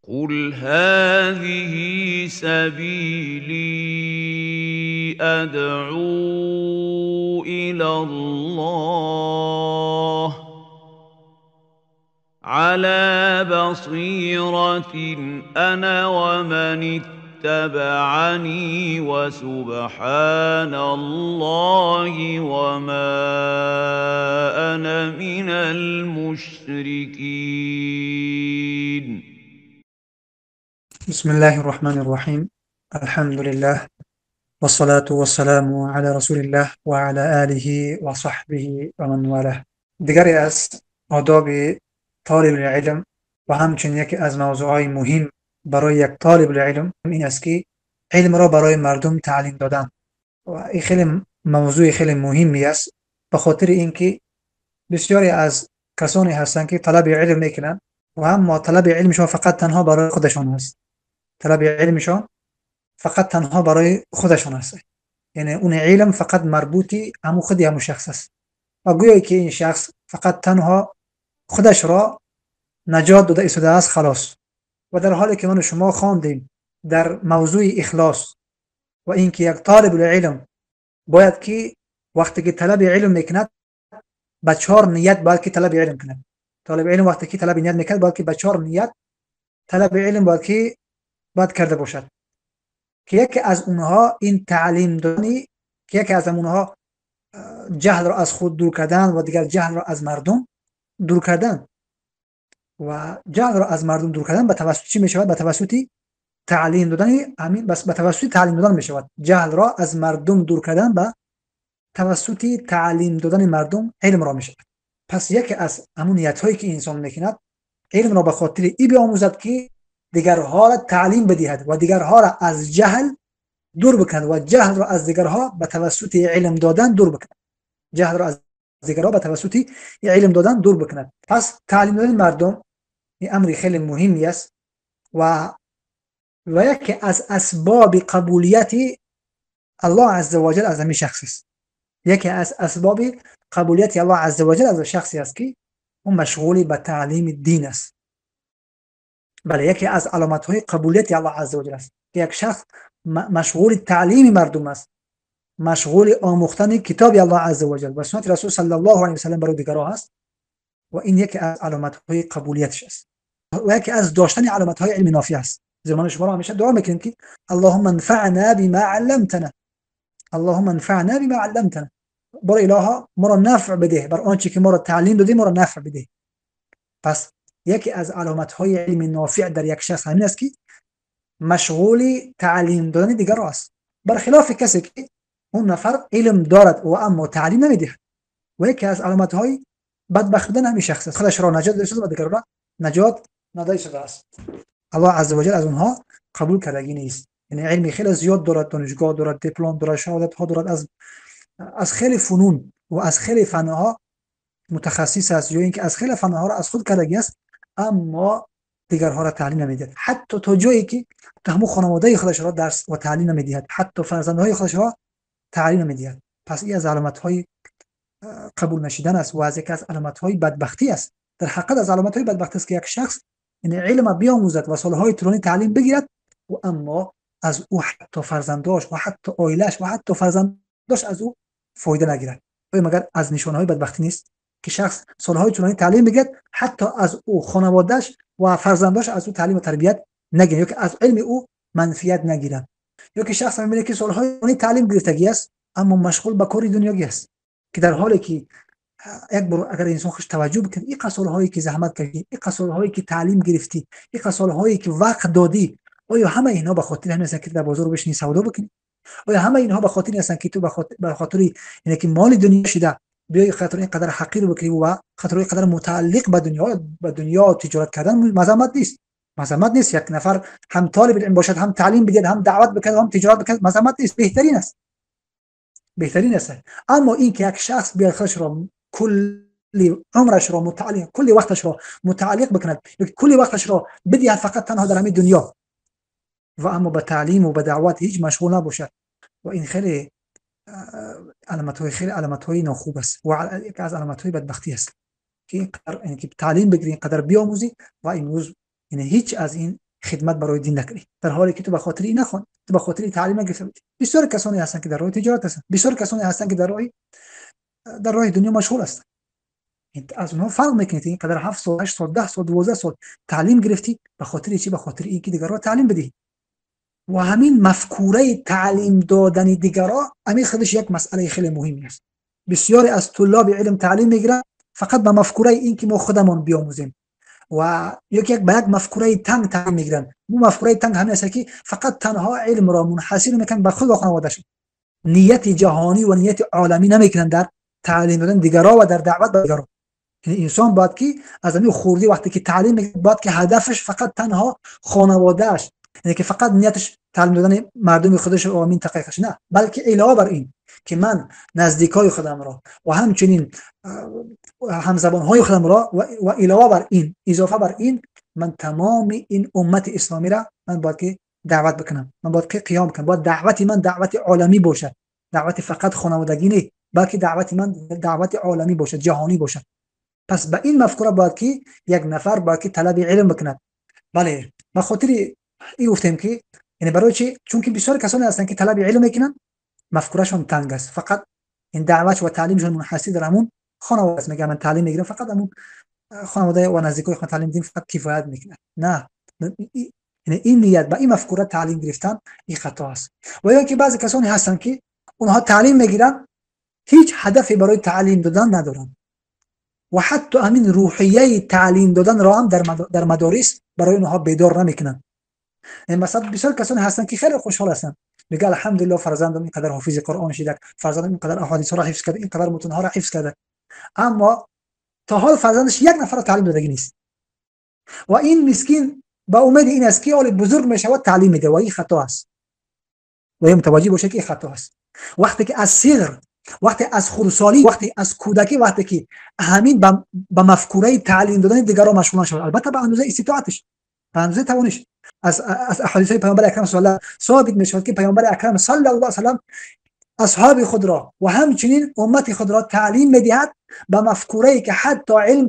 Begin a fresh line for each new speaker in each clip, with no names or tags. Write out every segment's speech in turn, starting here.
قل هذه سبيلي أدعو إلى الله على بصيرة أنا ومن اتبعني وسبحان الله وما أنا من المشركين.
بسم الله الرحمن الرحیم. الحمد لله والصلاة والسلام على رسول الله و علی آله و صحبه و من والاه. دیگری از آداب طالب العلم و همچنین یکی از موضوعات مهم برای یک طالب العلم این است که علم را برای مردم تعلیم دادن و این خیلی موضوع خیلی مهمی است، به خاطر اینکه بسیاری از کسانی هستند که طلب علم میکنند و اما طلب علمشان فقط تنها برای خودشان است. طلب علمشان فقط تنها برای خودشان است، یعنی اون علم فقط مربوطی همون خودی همون شخص است و گویا که این شخص فقط تنها خودش را نجات داده ایستاده است خلاص. و در حالی که من و شما خواندیم در موضوع اخلاص و اینکه یک طالب العلم باید که وقتی که طلب علم میکند با 4 نیت باید که طلب علم کند. طالب علم وقتی که طلب نیت میکند باید که با 4 نیت طلب علم باید کرده باشد که یکی از اونها این تعلیم دادنی، که یکی از اونها جهل را از خود دور کردن و دیگر جهل را از مردم دور کردن. و جهل را از مردم دور کردن به توسط چی می شود؟ به توسط تعلیم دادن. همین بس به توسط تعلیم دادن می شود. جهل را از مردم دور کردن به توسط تعلیم دادن مردم علم را می شود. پس یکی از همون نیت هایی که انسان میکند علم را به خاطر ای بیاموزد که دیگرها را تعلیم بدهد و دیگرها را از جهل دور بکند و جهل را از دیگرها به توسط علم دادن دور بکند. جهل را از دیگرها به توسط علم دادن دور بکند. پس تعلیم دادن مردم این امر خیلی مهمی است و یکی از اسباب قبولیت الله عزوجل از همین شخص است. یکی از اسباب قبولیت الله عزوجل از شخصی است که اون مشغول به تعلیم دین است. بله، یکی از علامت های قبولیت الله عزوجل است که یک شخص مشغول تعلیم مردم است، مشغول آموختن کتاب الله عزوجل و سنت رسول صلی الله علیه و سلم برای دیگران است و این یکی از علامت های قبولیتش است و یکی از داشتن علامت های علم نافع است. زمان شما را همیشه دعا میکنیم که اللهم انفعنا بما علمتنا، اللهم انفعنا بما علمتنا، برای الها ما را نفع بده، بر آنچه که ما را تعلیم دادی ما را نفع بده. پس یکی از علامت های علم نافع در یک شخص همین است که مشغول تعلیم دادن دیگر است، برخلاف کسی که اون نفر علم دارد و اما تعلیم نمیده. و یکی از علامت های بدبخت بودن همین شخص است، خودش را نجات داده و دیگر را نجات نداده شده است. الله عزوجل از اونها قبول کردگی نیست. یعنی علمی خیلی زیاد دارد، دانشگاه دارد، دیپلم دارد، شهادت ها دارد، از خیلی فنون و از خیلی فنها متخصص است یا اینکه از خیلی فنها را از خود کردگی است، اما دیگرها را تعلیم نمیدهد. حتی تا جایی که همون خانواده خودش را درس و تعلیم نمیدهد، حتی فرزندهای خودش را تعلیم نمیدهد. پس این از علامت های قبول نشدن است و از یک از علامت های بدبختی است. در حقیقت از علامت های بدبختی است که یک شخص این علم بیاموزد و سالهای طولانی تعلیم بگیرد و اما از او حتی فرزنداش و حتی عائله‌اش و حتی فرزنداش از او فایده نگیرد. و مگر از نشانه های بدبختی نیست که شخص سالهای طولانی تعلیم بگیرد حتی از او خانواده‌اش و فرزنداش از او تعلیم و تربیت نگیرند یا که از علم او منفعت نگیرند، یا که شخص می‌بینه که سالهای طولانی تعلیم گرفتگی است اما مشغول به کار دنیایی است، که در حالی که یک بار اگر انسان خوش توجه بکنه این سالهایی که زحمت کشیدی، این سالهایی که تعلیم گرفتی، این سالهایی که وقت دادی، آیا همه اینها به خاطر همین است که در بازار بشینی سودا بکنی؟ آیا همه اینها به خاطر هستن که تو به خاطر اینه که مال دنیا شده بیای خاطر این قدر حقیر بکنی و خاطر این قدر متعلق به دنیا تجارت کردن مذمت نیست. مذمت نیست یک نفر هم طالب علم باشد، هم تعلیم بگیرد، هم دعوت بکنه، هم تجارت بکنه، مذمت نیست، بهترین است، بهترین است. اما این که یک شخص بیاد خودش را کلی عمرش را متعلق، کلی وقتش را متعلق بکند، کلی وقتش را بدهد فقط تنها در همین دنیا و اما به تعلیم و به دعوت هیچ مشغول نباشد، و این خیلی علامت های ناخوب است و یک از علامت های بدبختی است که اینقدر، یعنی که تعلیم بگیری، اینقدر بیاموزی و امروز یعنی هیچ از این خدمت برای دین نکنی، در حالی که تو به خاطر این نخوان، تو به خاطر تعلیم نگرفته بودی. بسیار کسانی هستن که در راه تجارت هستن، بسیار کسانی هستن که در راه دنیا مشغول هستن. از اونها فرق میکنه. این قدر 7 سال 8 سال 10 سال 12 سال تعلیم گرفتی به خاطر چی؟ به خاطر اینکه دیگران تعلیم بدی. و همین مفکوره تعلیم دادن دیگران همین خودش یک مسئله خیلی مهمی است. بسیاری از طلاب علم تعلیم میگیرن فقط به مفکوره این که ما خودمون بیاموزیم و یک مفکوره تنگ تعلیم میگیرن. مو مفکوره تنگ همین است که فقط تنها علم را منحصر میکنن به خود و خانواده‌شون. نیت جهانی و نیت عالمی نمیکنن در تعلیم دادن دیگران و در دعوت به دیگران. یعنی انسان باید که از همین خوردی وقتی که تعلیم میگیره باید که هدفش فقط تنها خانواده‌اش، یعنی که فقط نیتش تعلیم دادن مردم خودش و منطقه‌اش نه، بلکه علاوه بر این که من نزدیکای خودم را و همچنین همزبانهای خودم را و علاوه بر این اضافه بر این من تمام این امت اسلامی را من باید که دعوت بکنم، من باید که قیام کنم. باید دعوت من دعوت عالمی باشد، دعوت فقط خانوادگی نه، بلکه دعوت من دعوت عالمی باشد، جهانی باشد. پس به این مفکوره باید که یک نفر باید که طلب علم بکند. بله، به خاطر این گفتم که یعنی برای چی؟ چون که بسیار کسانی هستن که طلب علم میکنن مفکورهشون تنگ است، فقط این دعوت و تعلیمشون منحصر در همون خانواده است. میگم من تعلیم میگیرم فقط همون خانواده و نزدیکای خودم تعلیم میدیم فقط کفایت میکنه. نه، یعنی این نیت با این مفکوره تعلیم گرفتن این خطا است. و یا که بعضی کسانی هستن که اونها تعلیم میگیرن هیچ هدفی برای تعلیم دادن ندارن و حتی همین روحیه تعلیم دادن را هم در مدارس برای اونها بیدار نمیکنن. مثلا بسیار کسانی هستن که خیلی خوشحال هستن، میگه الحمدلله فرزندم اینقدر حافظ قرآن شده، فرزندم اینقدر احادیث را حفظ کرده، اینقدر متون ها را حفظ کرده، اما تا حال فرزندش یک نفر تعلیم دادگی نیست و این مسکین با امید این است که اول بزرگ میشود تعلیم میده و این خطا است. و متوجه باشه که این خطا است. وقتی که از صغر، وقتی از خردسالی، وقتی از کودکی، وقتی که همین با مفکوره تعلیم دادن دیگران مشغول شود، البته به اندازه استطاعتش، به اندازه توانش. از احادیث پیامبر اکرم صلی الله علیه و آله ثابت میشود که پیامبر اکرم صلی الله علیه و سلم اصحاب خود را و همچنین امت خود را تعلیم میدهد با مفکوره‌ای که حتی علم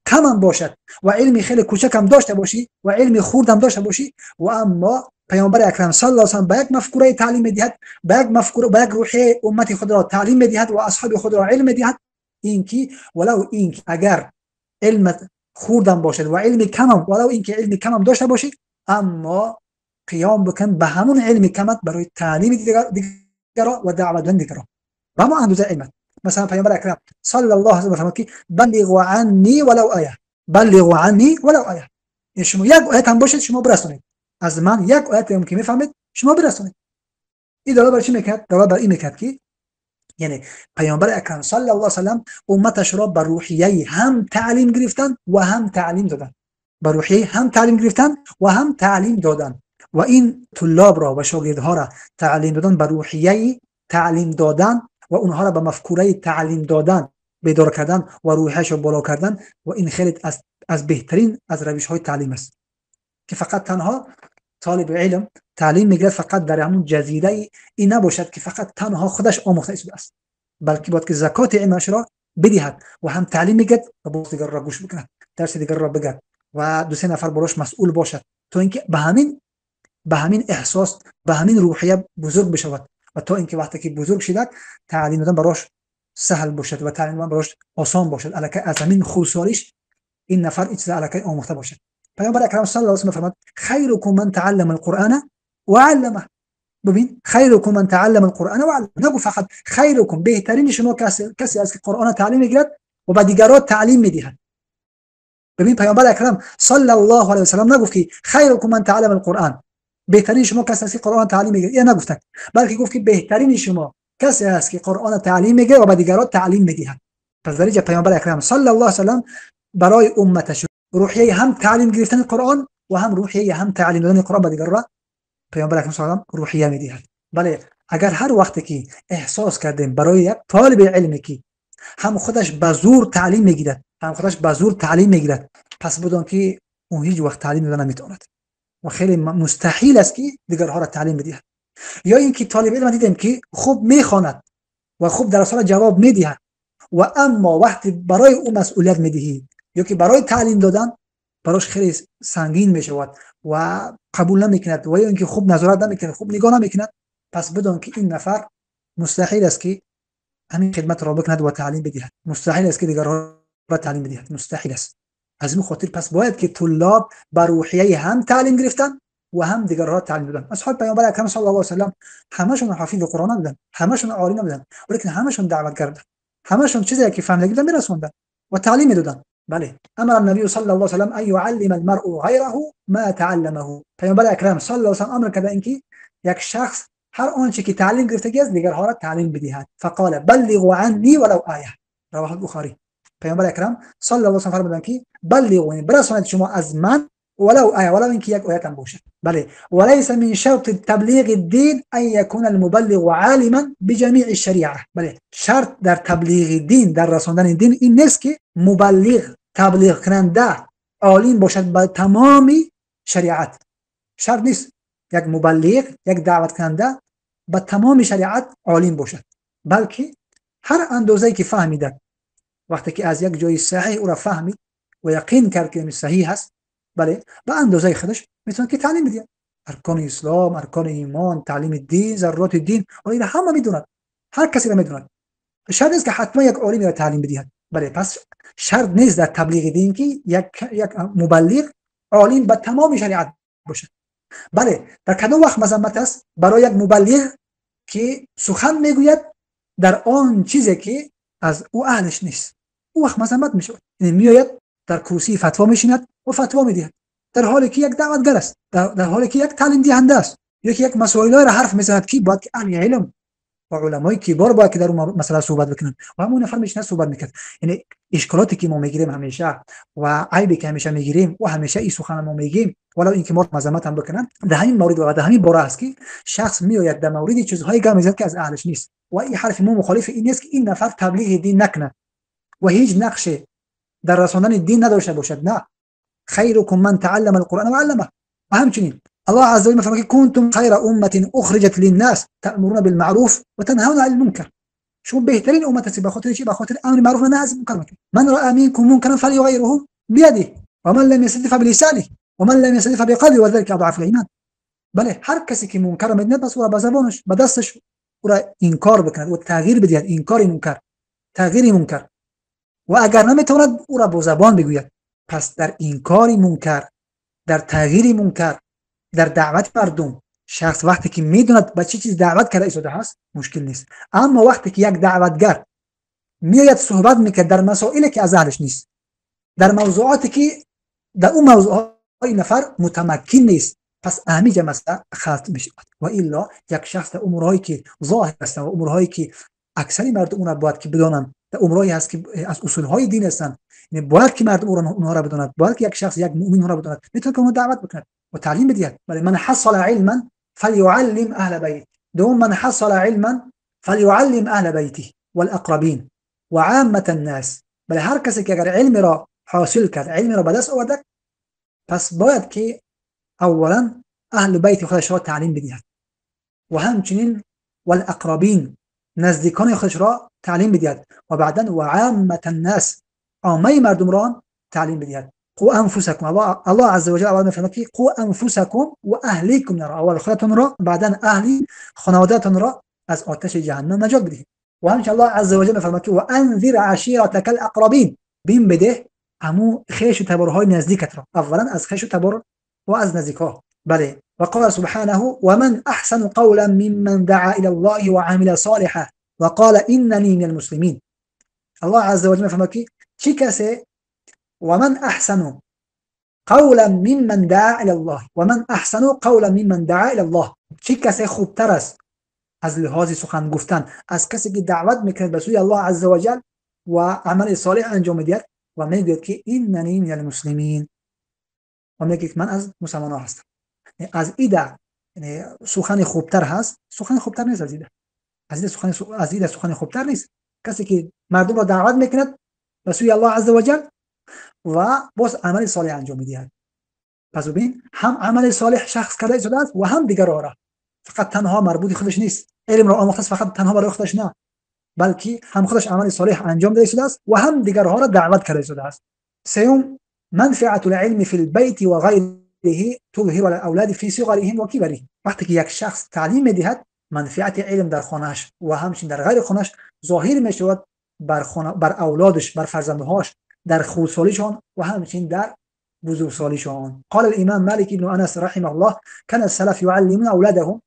کم باشد و علم خیلی کوچک هم داشته باشی و علم خرد هم داشته باشی و اما پیامبر اکرم صلی الله علیه و سلم با یک مفکوره تعلیم میدهد، با یک مفکوره، با یک روحیه امت خود را تعلیم میدهد و اصحاب خود را علم میدهد. اینکه ولو اینکه اگر علم خوردم باشد و علم کمم، ولو اینکه علم کمم داشته باشی، اما قیام بکن به همون علم کمت برای تعلیم دیگران و دعوت دیگران و ما اندازه علمت. مثلا پیامبر اکرم صلی الله علیه و سلم که بلغوا عنی ولو آیه، بلغوا عنی ولو آیه، شما یک آیت هم باشد شما برسونید، از من یک آیت هم که میفهمید شما برسونید. این دلیل بر چی میکرد؟ دلیل بر این میکرد که یعنی پیامبر اکرم صلی الله علیه و سلم امتش را بر روحیه هم تعلیم گرفتن و هم تعلیم دادن، بر روحیه هم تعلیم گرفتن و هم تعلیم دادن. و این طلاب را و شاگردها را تعلیم دادن بر روحیه تعلیم دادن و اونها را به مفکوره تعلیم دادن بیدار کردن و روحیش را بالا کردن. و این خیلی از بهترین از روش های تعلیم است که فقط تنها طالب علم تعلیم میگیرد فقط در همون جزیره این نباشد که فقط تنها خودش آموخته شده است، بلکه باید که زکات علمش را بدهد و هم تعلیم میگیرد و باز دیگر را گوش بکند، درس دیگر را بگیرد و دو سه نفر براش مسئول باشد تا اینکه به همین احساس، به همین روحیه بزرگ بشود و تا اینکه وقتی که بزرگ شد تعلیم دادن براش سهل باشد و تعلیم دادن براش آسان باشد، الکی از همین خودسالیش این نفر این چیز الکی آموخته باشد. پیامبر اکرم صلی الله علیه و سلم فرمود خیرکم من تعلم القرآن و علمه. ببین خیرکم من تعلم القرآن و علمه، نگو فقط خیرکم، بهترین شما کسی است که قرآن تعلیم میگیرد و به دیگران تعلیم میدهد. ببین پیامبر اکرم صلی الله علیه و سلم نگفت که خیرکم من تعلم القرآن، بهترین شما کسی است که قرآن تعلیم میگیرد، یا نگفت، بلکه گفت که بهترین شما کسی است که قرآن تعلیم میگیرد و به دیگران تعلیم میدهد. پس در اینجا پیامبر اکرم صلی الله علیه و سلم برای امتش روحیه هم تعلیم گرفتن قرآن و هم روحیه هم تعلیم دادن قرآن به دیگران پیامبر اکرم صلی الله علیه و سلم روحیه میدهد. بله، اگر هر وقت که احساس کردیم برای یک طالب علمی که هم خودش به زور تعلیم میگیرد، هم خودش به زور تعلیم میگیرد، پس بدون که اون هیچ وقت تعلیم دادن نمیتواند و خیلی مستحیل است که دیگرها را تعلیم بدهد. یا اینکه طالب علم دیدیم که خوب میخواند و خوب درس را جواب میدهد و اما وقتی برای او مسئولیت میدهی یا که برای تعلیم دادن براش خیلی سنگین میشود و قبول نمیکند و یا اینکه خوب نظارت نمیکند، خوب نگاه نمیکند، پس بدون که این نفر مستحیل است که همین خدمت را بکند و تعلیم بدهد، مستحیل است که دیگرها را تعلیم بدهد، مستحیل است. از این خاطر پس باید که طلاب بر روحیه هم تعلیم گرفتن و هم دیگرها تعلیم دادن. اصحاب پیامبر اکرم صلی الله علیه و سلم همشون حافظ قرآن بودن، همشون عالم بودن، ولی همشون دعوت کردند، همشون چیزی که فهمیده بودن میرسوندن و تعلیم دادن. بله، امر النبی صلی الله علیه و سلم ان يعلم المرء غیره ما تعلمه. پیامبر اکرم صلی الله علیه و سلم امر کرده اینکه یک شخص هر آنچه که تعلیم گرفته است دیگرها را تعلیم بدهد. فقال بلغوا عنی ولو آیه. رواه البخاری. پیامبر اکرم صلی الله علیه و سلم فرمودند که بلغوا، برسانید شما از من ولو آیه، ولو اینکه یک آیه هم باشد. بله، وليس من شرط تبلیغ الدین ان يكون المبلغ عالما بجميع الشریعه. بله، شرط در تبلیغ دین، در رساندن دین این نیست که مبلغ، تبلیغ کننده عالم باشد با تمام شریعت. شرط نیست یک مبلغ، یک دعوت کننده با تمام شریعت عالم باشد، بلکه هر اندازه‌ای که فهمیده، وقتی که از یک جای صحیح او را فهمید و یقین کرد که صحیح است، بله، به اندازه خودش میتونه که تعلیم بده. ارکان اسلام، ارکان ایمان، تعلیم دین، ضرورت دین، اینا همه میدوند، هر کسی را میدوند. شرط نیست که حتما یک عالم را تعلیم بدهد. بله، پس شرط نیست در تبلیغ دین که یک مبلغ عالم به تمام شریعت باشد. بله، در کدام وقت مذمت است برای یک مبلغ که سخن میگوید در آن چیزی که از او اهلش نیست، او وقت مذمت میشه. یعنی میآید در کرسی فتوا میشیند و فتوا میدهد، در حالی که یک دعوتگر است، در حالی که یک تعلیم دهنده است، یکی یک مسائلی را حرف میزند که باید که اهل علم و علمای کبار باید که در اون مسئله صحبت بکنن و همون نفر میشینه صحبت میکرد. یعنی اشکالاتی که ما میگیریم همیشه و عیبی که همیشه میگیریم و همیشه این سخن ما میگیم ولو اینکه ما مذمت هم بکنن، در همین مورد و در همین باره است که شخص میآید در مورد چیزهای گام میزد که از اهلش نیست و این حرف ما مخالف این نیست که این نفر تبلیغ دین نکنه و هیچ نقش در رساندن دین نداشته باشد. نه، خیرکم من تعلم القرآن و علمه. و همچنین الله عز وجل میفرماید که کنتم خیر امه اخرجت للناس تأمرون بالمعروف و تنهون عن المنکر. شما بهترین امت هستی، به خاطر چی؟ به خاطر امر معروف و نهی از منکر میکنید. من رأى منکم منکرا فلیغیره بیده و من لم یستطع فبلسانه و من لم یستطع فبقلبه و ذلك اضعف الايمان. بله، هر کسی که منکر میبیند بس او را به زبانش، به دستش او را انکار بکند و تغییر بدهد، انکار منکر، تغییر منکر، و اگر نمیتواند او را با زبان بگوید. پس در انکار منکر، در تغییر منکر، در دعوت مردم، شخص وقتی که میدوند به چه چیز دعوت کرده ایستاده هست مشکل نیست. اما وقتی که یک دعوتگر میآید صحبت میکرد در مسائلی که از اهلش نیست، در موضوعاتی که در اون موضوعات نفر متمکن نیست، پس اهمیت مسئله خلط میشه. و الا یک شخص در امورهایی که ظاهر است و امورهایی که اکثر مردم اون را باید که بدانند، در امورهایی هست که از اصولهای دین هستند، یعنی باید که مردم اونها را بدانند، باید که یک شخص، یک مؤمن اونها را بداند، میتونه که اونها دعوت بکنه و تعلیم بدهد. ولی من حصل علما فليعلم اهل بیت. دوم، من حصل علما فليعلم اهل بیته والاقربین وعامه الناس. بله، هر کسی که اگر علم را حاصل کرد، علم را به دست آورد، پس باید که اولا اهل بیت خودش را تعلیم بدهد و همچنین والاقربین، نزدیکان خودش را تعلیم بدهد و بعدا وعامه الناس، عامه مردم را تعلیم بدهد. قو انفسکم، الله عز وجل اول میفرماید که قو انفسکم و اهلیکم نارا، اول خودتون را بعدا اهلی خانواده‌تون را از آتش جهنم نجات بدهید. و همچنین الله عز وجل میفرماید که و انذر عشیرتک الاقربین، بین بده همو خیش و تبرهای نزدیکت را، اولا از خیش و تبر و از نزدیکها. بله، و قال سبحانه و من احسن قولا ممن دعا الى الله وعمل صالحا وقال انني من المسلمین. الله عز وجل میفرماید که چه کسی و من احسن قولا ممن دعا الى الله و من احسن قولا ممن دعا الى الله، چه کسی خوبتر است از لحاظ سخن گفتن از کسی که دعوت میکنه به سوی الله عز وجل و عمل صالح انجام میدهد و میگوید که اننی من المسلمین، و میگه که من از مسلمانان هستم. از ایده سخن خوبتر هست، سخن خوبتر نیست از ایده، از ایده سخن خوبتر نیست. کسی که مردم را دعوت میکند به سوی الله عز وجل و باز عمل صالح انجام میدهد. پس ببین، هم عمل صالح شخص کرده شده است و هم دیگر را فقط تنها مربوط خودش نیست، علم را آموخته است فقط تنها برای خودش نه، بلکه هم خودش عمل صالح انجام داده شده است و هم دیگرها را دعوت کرده شده است. سوم، منفعة العلم في البيت وغيره تظهر على الاولاد في صغرهم و کبرهم. وقتی که یک شخص تعلیم میدهد منفعت علم در خانهش و همچنین در غیر خانهش ظاهر میشود بر اولادش، بر فرزندهاش، در خردسالیشان و همچنین در بزرگسالیشان. قال الامام مالك بن انس رحمه الله كان السلف يعلمون اولادهم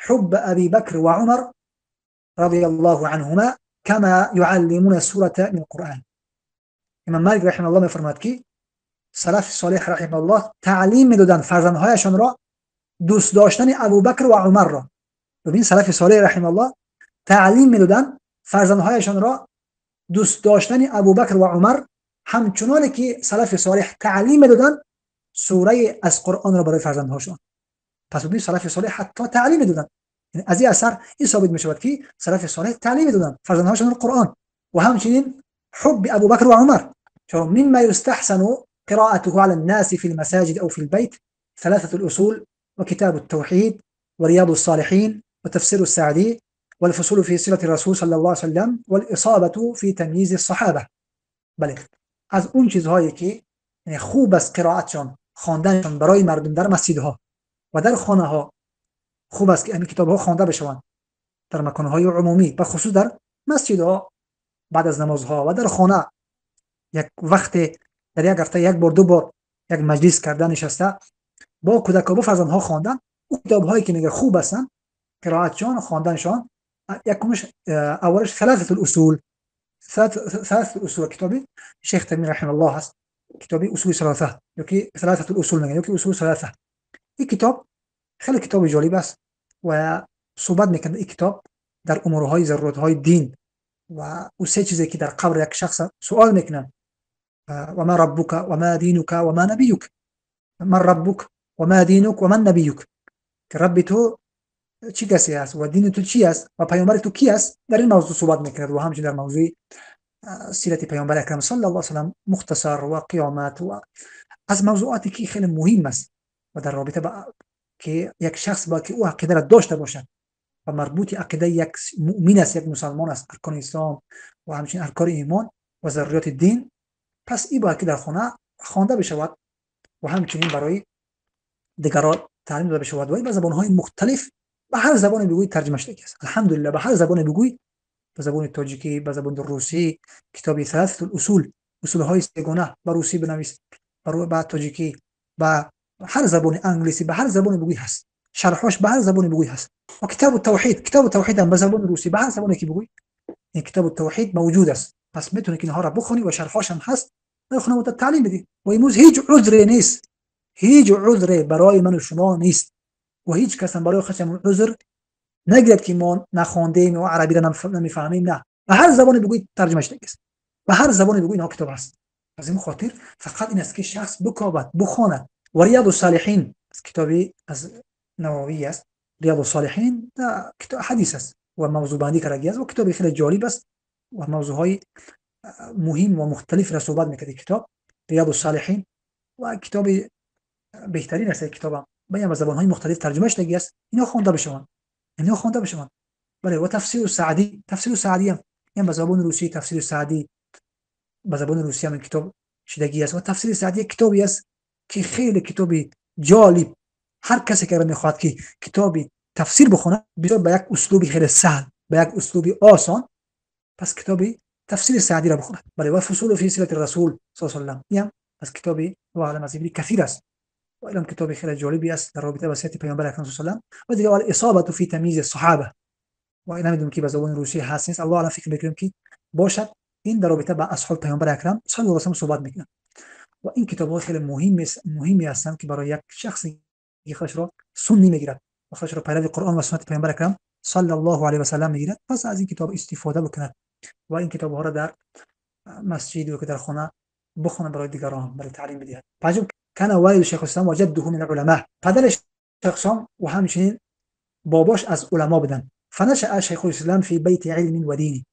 حب ابي بكر وعمر رضي الله عنهما كما يعلمون السورة من القرآن. امام مالک رحمه الله میفرماید که سلف صالح رحمه الله تعلیم میدادند فرزندهایشان را دوست داشتن ابوبکر و عمر را. ببین سلف صالح رحمه الله تعلیم میدادند فرزندهایشان را دوست داشتن ابوبکر و عمر، همچنان که سلف صالح تعلیم میدادند سوره از قرآن را برای فرزندهاشان. پس ببین سلف صالح حتی تعلیم میدادند. یعنی از این اثر این ثابت میشود که سلف صالح تعلیم میدادند فرزندهاشان را قرآن و همچنین حب ابوبکر و عمر. چون مما يستحسن قراءته على الناس في المساجد أو في البيت ثلاثة الأصول وكتاب التوحيد ورياض الصالحين وتفسير السعدي والفصول في سيرة الرسول صلى الله عليه وسلم والإصابة في تمييز الصحابة. بله از اون چیزهایی که یعنی خوب است قرائتشان، خواندنشان برای مردم در مسجدها و در خانه ها، خوب است که این کتاب‌ها خوانده بشوند در مکان‌های عمومی، به خصوص در مسجدها بعد از نمازها و در خانه. یک وقت در یک هفته یک بار دو بار یک مجلس کردن نشسته با کودکان و فرزندها خواندن اون کتاب‌هایی که میگه خوب هستن قرائتشان خواندنشان. یکمش اولش ثلاثه الاصول کتابی شیخ تیمی رحمه الله هست، کتابی اصول ثلاثه یا که ثلاثه الاصول میگن یا که اصول ثلاثه. این کتاب خیلی کتاب جالب است و صحبت میکنه این کتاب در امورهای ضرورت‌های دین و اون سه چیزی که در قبر یک شخص سوال میکنن: و ما ربک و ما دینک و ما نبیک. من ربک و ما دینک و من نبیک، که رب تو چی کسی است و دین تو چی است و پیامبر تو کی است. در این موضوع صحبت میکرد و همچنین در موضوع سیرت پیامبر اکرم صلی الله علیه و سلم مختصر و قیامت و از موضوعاتی که خیلی مهم است و در رابطه با که یک شخص با که او عقیده را داشته باشد و مربوط عقیده یک مؤمن است، یک مسلمان است، ارکان اسلام و همچنین ارکان ایمان و ضروریات دین. پس این باید که در خانه خوانده بشود و همچنین برای دیگران تعلیم داده بشود و به زبان‌های مختلف به هر زبانی بگوی ترجمه شده است. الحمدلله به هر زبانی بگوی، به زبان تاجیکی، به زبان روسی، کتابی ثلاثه الاصول، اصول‌های سگانه به روسی بنویس، به تاجیکی، به هر زبان انگلیسی، به هر زبانی بگوی هست. شرحش به هر زبانی بگوی هست. و کتاب التوحید هم به زبان روسی به هر زبانی که بگوی این کتاب التوحید موجود است. پس میتونی که اینها را بخونی و شرحش هم هست بخونی و تعلیم بدی. و امروز هیچ عذری نیست، هیچ عذری برای من و شما نیست و هیچ کس هم برای خودش عذر نگیرد که ما نخواندیم و عربی را نمیفهمیم. نه، به هر زبانی بگوی ترجمه شده است، به هر زبانی بگوی این کتاب است. از این خاطر فقط این است که شخص بکاود بخواند. و ریاض الصالحین کتابی از نووی است. ریاض الصالحین کتاب حدیث است و موضوع بندی کرده است و کتابی خیلی جالب است و موضوعهای مهم و مختلف را صحبت می‌کنه. کتاب ریاض الصالحین و کتابی بهترین است. کتابم به زبان‌های مختلف ترجمه شده است. اینا خوانده بشوند، بله. و تفسیر سعدی هم به زبان روسی، تفسیر سعدی به زبان روسی هم کتاب شدگی است و تفسیر سعدی کتابی است که خیلی کتابی جالب. هر کسی که میخواد که کتابی تفسیر بخونه بسیار به یک اسلوبی خیلی سهل، به یک اسلوبی آسان، پس کتابی تفسیر سعدی را بخونه. بله. و فصول فی سیرت الرسول صلی الله علیه و سلم هم از کتابی و علم از کثیر است و علم کتابی خیلی جالبی است در رابطه با سیرت پیامبر اکرم صلی الله علیه و سلم. و دیگه الاصابه فی تمییز الصحابه و اینا میدونم که به زبان روسی هست نیست. الله اعلم، فکر میکنم که باشد. این در رابطه با اصحاب پیامبر اکرم صلی الله علیه و سلم صحبت میکنه و این کتاب‌ها خیلی مهمی هستند که برای یک شخصی که خودش را سنی میگیرد و خودش را پیرو قرآن و سنت پیامبر اکرم صلی الله علیه و سلم میگیرد، پس از این کتاب استفاده بکند و این کتاب‌ها را در مسجد و در خانه بخونه برای دیگران، برای تعلیم بدهد. پس کان والد شیخ الاسلام و جده من العلماء، پدرش شیخ الاسلام و همچنین باباش از علما بودن. فنشأ شیخ الاسلام فی بیت علم و دین.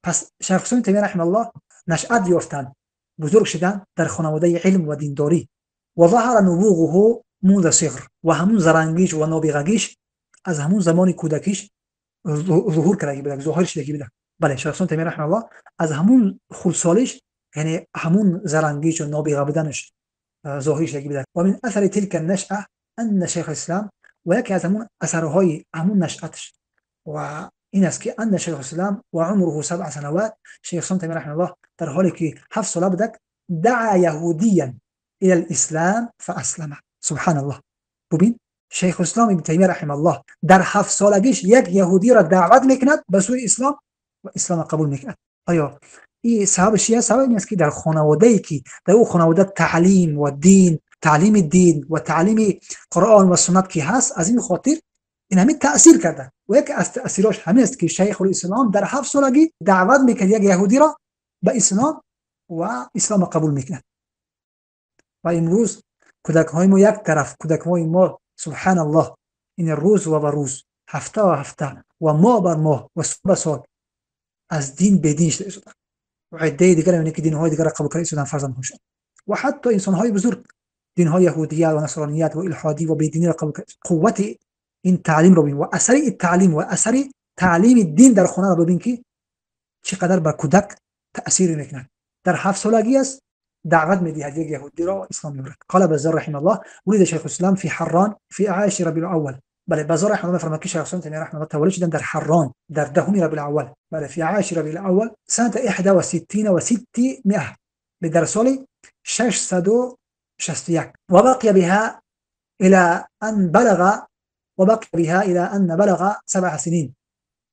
پس شیخ الاسلام تیمیه رحمه الله نشأت یافتند، بزرگ شدن در خانواده علم و دینداری. و ظهر نبوغه منذ صغر، و همون زرنگیش و نابغگیش از همون زمان کودکیش ظهور کرده بود، ظاهر شده بود. بله، شیخ الاسلام تیمیه رحمه الله از همون خردسالیش، یعنی همون زرنگیش و نابغه بودنش ظاهری شگی بدن. و من اثر تلك النشأة ان شیخ الاسلام و یکی از همون اثرهای همون نشأتش و این است که ان شیخ الاسلام و عمره 7 سنوات، شیخ الاسلام تیمیه رحمه الله در حالی که 7 سال بودک دعا یهودیا الى الاسلام فاسلم. سبحان الله. ببین شیخ الاسلام ابن تیمیه رحمه الله در 7 سالگیش یک یهودی را دعوت میکند به سوی اسلام و اسلام قبول میکند. آیا این سببش چیه؟ سبب این است که در خانواده‌ای که در اون خانواده تعلیم و دین، تعلیم دین و تعلیم قرآن و سنت که هست، از این خاطر این همین تأثیر کرده. و یکی از تأثیراش همین است که شیخ الاسلام در 7 سالگی دعوت میکرد یک یهودی را به اسلام و اسلام قبول میکند. و امروز کودک‌های ما یک طرف، کودک‌های ما سبحان الله این روز و روز، هفته و هفته و ماه بر ماه و سال به سال از دین به دین شده شدن و عده دیگر می‌بینید که دین‌های دیگر را قبول کرده شدن فرزندانشان. و حتی انسان‌های بزرگ دین‌های یهودیت و نصرانیت و الحادی و بیدینی را قبول کرده. قوت این تعلیم رو ببین و اثر این تعلیم و اثر تعلیم دین در خانه رو ببین که چقدر بر کودک تأثیر میکنه. در 7 سالگی است دعوت میدهد یک یهودی را اسلام میبرد. قال بزار رحمه الله ولد شیخ الاسلام في حران في 10 ربيع الاول. بله بزار رحمه الله فرمود که شیخ الاسلام تیمیه رحمه الله تولد شدن در حران در 10 ربيع الاول، بله في 10 ربيع الاول سنه 61 و600 در سال 661 وبقي بها الى ان بلغ 7 سنين.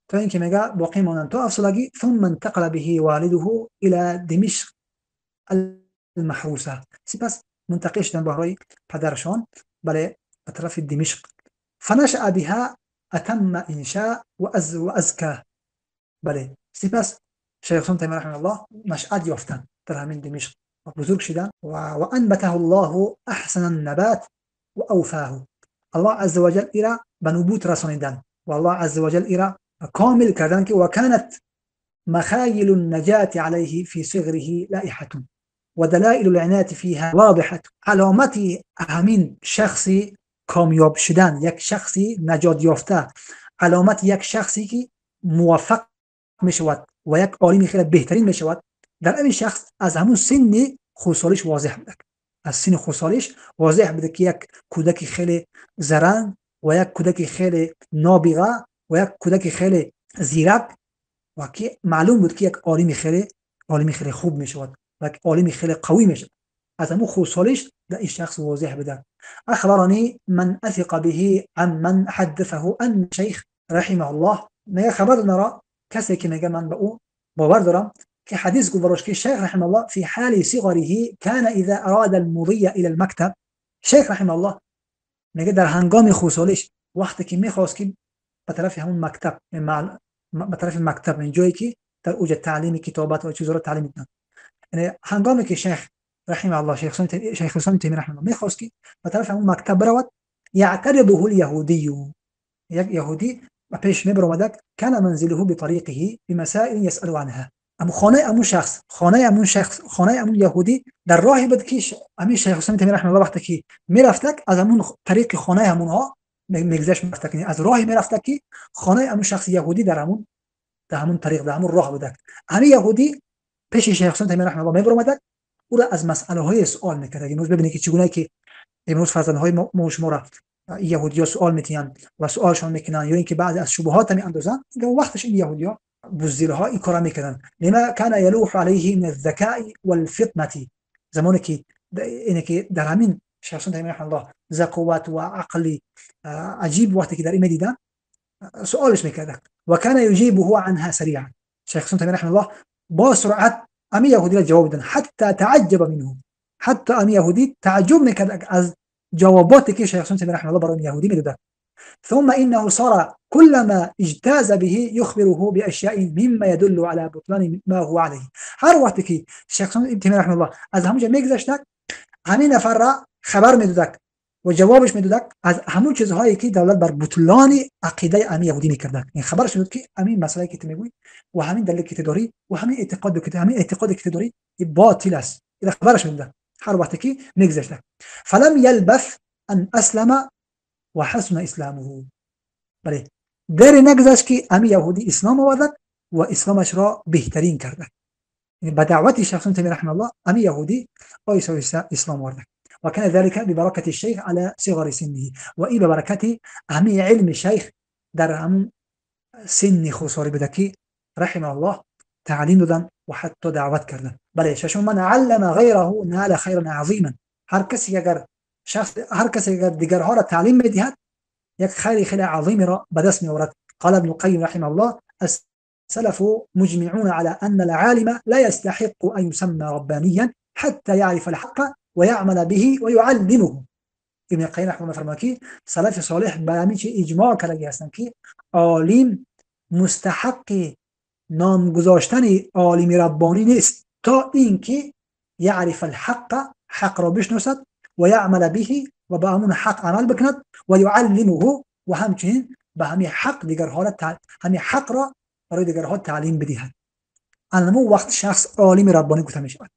تا اینکه میگه باقی ماندن تا 7 سالگی. ثم انتقل به والده الى دمشق المحروسه. سپس منتقل شدن برای پدرشان بله به طرف دمشق. فنشأ بها اتم انشاء و ازکى. بله سپس شیخ الاسلام تیمیه رحمه الله نشأت یافتن در همین دمشق و بزرگ شدن و انبته الله احسن النبات و اوفاه. الله عز وجل ایرا به نبوت رسانیدن و الله عز وجل ایرا کامل کردن که وكانت مخايل النجاة عليه في صغره لائحة ودلائل العناية فيها واضحة. علامت همین شخصی کامیاب شدن، یک شخصی نجات یافته، علامت یک شخصی که موفق میشود و یک عالم خیلی بهترین میشود در این شخص از همون سن خصالش واضح بوده. از سن خصالش واضح بوده که یک کودک خیلی زرنگ و یک کودک خیلی نابغه و یک کودک خیلی زیرک و که معلوم بود که یک عالم خیلی خوب میشود و یک عالم خیلی قوی میشود. از همون خصالش در این شخص واضح بوده. اخبرني من اثق به عن من حدثه ان شیخ رحمه الله. میگه خبر دارم کسی که میگه من به او باور دارم که حدیث گفت براش که شیخ رحمه الله في حال صغره كان اذا اراد المضي الى المكتب. شیخ رحمه الله میگه در هنگام خصالش وقتی که میخواست که به طرف همون مکتب، به طرف مکتب این جایی که در اوج تعلیم کتابت و چیزا رو تعلیم میدن، یعنی هنگامی که شیخ رحمه الله شیخ الاسلام تیمیه رحمه الله میخواست که به طرف همون مکتب برود، یعترضه الیهودی، یک یهودی و پیش میبرد کان منزله بطریقه بمسائل يسأل عنها. اما خانه امون یهودی در راه بود که همین شیخ الاسلام تیمیه رحمه الله وقتی که میرفتک از همون طریق خانه همونها میگذشت میرفتک، از راه میرفتک که خانه امون شخص یهودی در همون طریق در همون راه بوده. همین یهودی پیش شیخ الاسلام تیمیه رحمه الله میبرد او را از مسئله های سوال میکرد. امروز ببینید که چگونه که امروز فرزندهای ما شما را یهودی‌ها سوال میتینن و سوالشون میکنن یا اینکه بعد از شبهات میاندازن. وقتش این یهودی‌ها بزدلها این کارا میکردن. لما كان يلوح عليه من الذكاء والفطنه. زمانی که اینه که در همین شیخ الاسلام تیمیه رحمه الله ذکاوت و عقل عجیب وقتی که در این دیدن سوالش میکردن و كان يجيبه عنها سريعا. شیخ الاسلام تیمیه رحمه الله با سرعت امی یهودی را جواب دادن حتی تعجب منه، حتی امی یهودی تعجب میکرد از جواباتی که شیخ الاسلام تیمیه رحمه الله برای یهودی میداد. ثم انه صار كلما اجتاز به يخبره باشياء مما يدل على بطلان ما هو عليه. هر وقتی که شیخ الاسلام تیمیه رحمه الله از همونجا میگذشت همین نفر را خبر میداد و جوابش میداد از همون چیزهایی که دولت بر بطلان عقیده امی یهودی میکرد. این خبرش میداد که همین مسئله که میگویی و همین دلیل که داری و همین اعتقاد که داری باطل است. این خبرش میداد هر وقتی که میگذشت. فلم يلبث ان اسلم و حسن اسلامه. بله در نگذشت که امی یهودی اسلام آورد و اسلامش را بهترین کرد. یعنی با دعوت شیخ الاسلام تیمیه رحمه الله امی یهودی اسلام آورد وكان ذلك ببركة الشيخ على صغر سنه وإي ببركة أهمي علم الشيخ در هم سن خساري بدكي رحمه الله تعليم دادن وحتى دعوت کردن. بله ششم من علم غيره نال خيرا عظيما. هر کسی اگر دیگرها را تعلیم بدهد یک خیر خیلی عظیم را به دست می‌آورد. قال ابن القيم رحمه الله السلف مجمعون على أن العالم لا يستحق أن يسمى ربانيا حتى يعرف الحق ويعمل به ويعلمه. ابن القيم رحمه الله فرماید که سلف صالح به همین چیز اجماع کرده هستند که عالم مستحق نام گذاشتن عالم ربانی نیست تا اینکه یعرف الحق، حق را بشناسد، و یعمل به، و به همون حق عمل بکند، و یعلمه، و همچنین به همین حق را برای دیگرها تعلیم بدهد. اما وقت شخص عالم ربانی گفته می شود،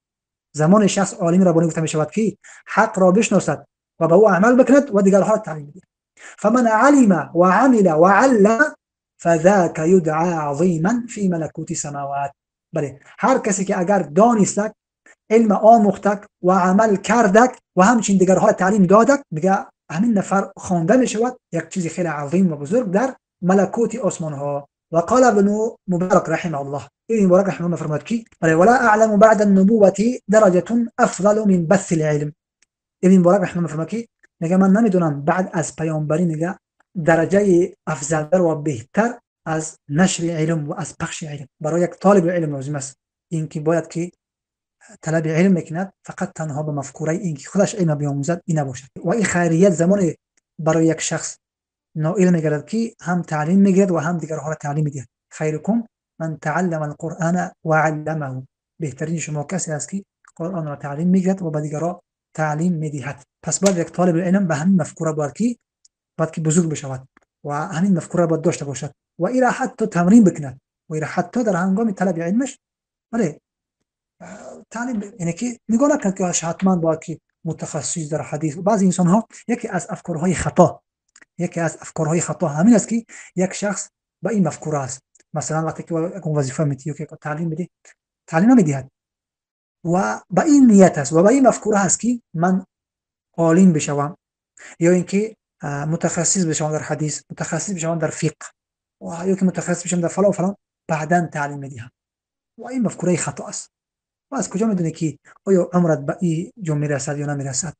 زمان شخص عالم ربانی گفته می شود که حق را بشناسد و به او عمل بکند و دیگرها را تعلیم بدهد. فمن علم و عمل و علم فذاك يدعى عظيما في ملكوت السماوات. بله هر کسی که اگر دانستک، علم آموختک و عمل کردک و همچنین دیگرها تعلیم دادک، میگه همین نفر خوانده می شود یک چیز خیلی عظیم و بزرگ در ملکوت آسمان ها. و قال ابن مبارک رحمه الله، ابن مبارک رحمه الله فرمود که ولا اعلم بعد النبوة درجة افضل من بث العلم. ابن مبارک رحمه الله فرمود که میگه من نمیدونم بعد از پیامبری میگه درجه افضلتر و بهتر از نشر علم و از پخش علم. برای یک طالب علم لازم است اینکه باید که طلب علم میکند فقط تنها به مفکوره اینکه خودش علم بیاموزد این نباشد. و این خیریت زمان برای یک شخص ناعلم میگردد که هم تعلیم میگیرد و هم دیگرها را تعلیم میدهد. خیرکم من تعلم القرآن و علمه. بهترین شما کسی است که قرآن را تعلیم میگیرد و به دیگرها تعلیم میدهد. پس باید یک طالب علم به همین مفکوره باید که بزرگ بشود و همین مفکوره باید داشته باشد و این را حتی تمرین بکند و این را حتی در هنگام طلب علمش بله تعلیم، یعنی که نگاه نکند که حتما باید که متخصص در حدیث. بعضی انسان ها یکی از افکارهای خطا همین است که یک شخص با این مفکوره است، مثلا وقتی که یک وظیفه میتیه که تعلیم بده تعلیم نمیدهد و با این نیت است و با این مفکوره است که من عالم بشوم یا اینکه متخصص بشوم در حدیث، متخصص بشوم در فقه و یا که متخصص بشوم در فلان و فلان، بعداً تعلیم میدهم و این مفکوره خطا است. و از کجا میدونی که آیا عمرت به این جا میرسد یا نمیرسد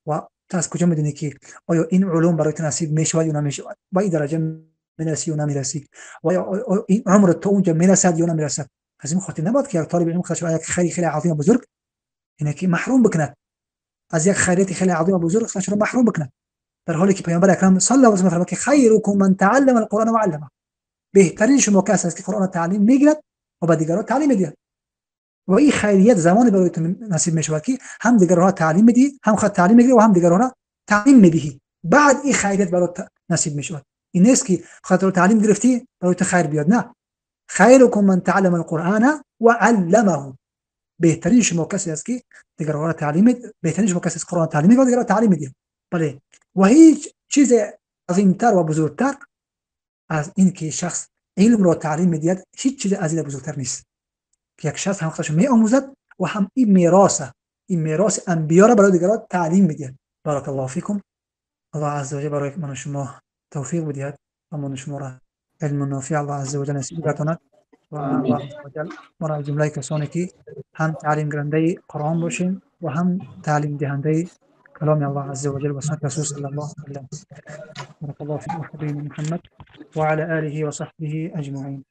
و تو از کجا میدونی که آیا این علوم برای تو نصیب میشود یا نمیشود، با این درجه میرسی یا نمیرسی و آیا این عمرت تو اونجا میرسد یا نمیرسد. از این خاطر نباید که یک طالب علم خودش یک خیری خیلی عظیم و بزرگ اینه که محروم بکند از یک خیریت خیلی عظیم و بزرگ، خودش رو محروم بکند، در حالی که پیامبر اکرم صلی الله علیه و آله فرمود که خیرکم من تعلم القرآن و علمه. بهترین شما کسی است که قرآن تعلیم میگیرد و به دیگران تعلیم میدهد. و این خیریت زمانی برای تو نصیب میشود که هم دیگران تعلیم میدی، هم خود تعلیم میگیری و هم دیگران تعلیم میدهی. بعد این خیریت برای نصیب میشود. این نیست که خودت رو تعلیم گرفتی برای تو خیر بیاد، نه. خیرکم من تعلم القرآن و علمه. بهترین شما کسی است که دیگران تعلیم، بهترین شما کسی است قرآن تعلیم میگه و دیگران تعلیم میده. بله و هیچ چیز عظیمتر و بزرگتر از این که شخص علم را تعلیم میدهد هیچ چیز عظیم بزرگتر نیست که یک شخص هم خودش میآموزد و هم این میراث انبیا را برای دیگران تعلیم میدهد. بارک الله فیکم. الله عز و جل برای من و شما توفیق بدهد و من و شما را علم نافع الله عز و جل نصیب بتواند و الله عز و جل ما را جمله کسانی که هم تعلیم گرنده قرآن باشیم و هم تعلیم دهنده کلام الله عز و جل و سنت رسول صلی الله علیه و سلم. بارک الله فیکم حبیب محمد و علی آله و صحبه اجمعین.